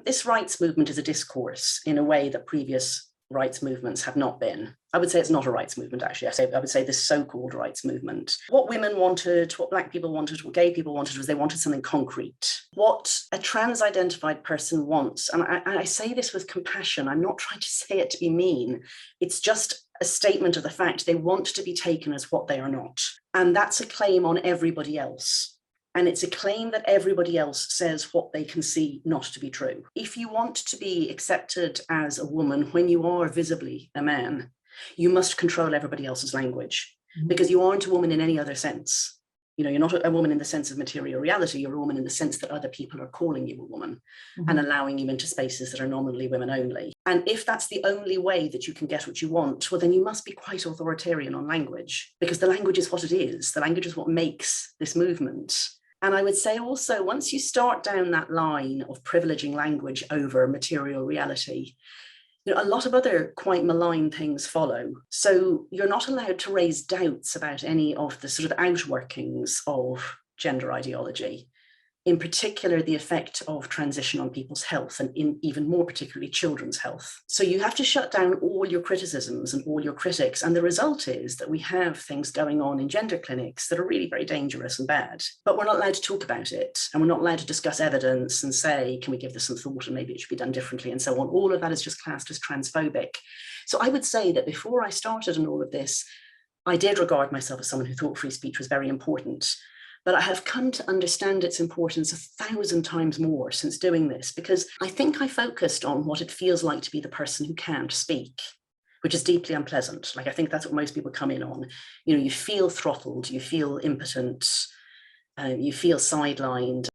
this rights movement is a discourse in a way that previous rights movements have not been. I would say it's not a rights movement, actually. I would say this so-called rights movement. What women wanted, what Black people wanted, what gay people wanted was they wanted something concrete. What a trans-identified person wants, and I say this with compassion, I'm not trying to say it to be mean, it's just a statement of the fact they want to be taken as what they are not. And that's a claim on everybody else. And it's a claim that everybody else says what they can see not to be true. If you want to be accepted as a woman when you are visibly a man, you must control everybody else's language, because you aren't a woman in any other sense. You know, you're not a woman in the sense of material reality, you're a woman in the sense that other people are calling you a woman and allowing you into spaces that are nominally women only. And if that's the only way that you can get what you want, well, then you must be quite authoritarian on language, because the language is what it is. The language is what makes this movement. And I would say also, once you start down that line of privileging language over material reality, you know, a lot of other quite malign things follow. So you're not allowed to raise doubts about any of the sort of outworkings of gender ideology, in particular, the effect of transition on people's health, and in even more particularly children's health. So you have to shut down all your criticisms and all your critics. And the result is that we have things going on in gender clinics that are really very dangerous and bad, but we're not allowed to talk about it. And we're not allowed to discuss evidence and say, can we give this some thought and maybe it should be done differently and so on. All of that is just classed as transphobic. So I would say that before I started on all of this, I did regard myself as someone who thought free speech was very important. But I have come to understand its importance 1,000 times more since doing this, because I think I focused on what it feels like to be the person who can't speak, which is deeply unpleasant. Like, I think that's what most people come in on. You know, you feel throttled, you feel impotent, you feel sidelined.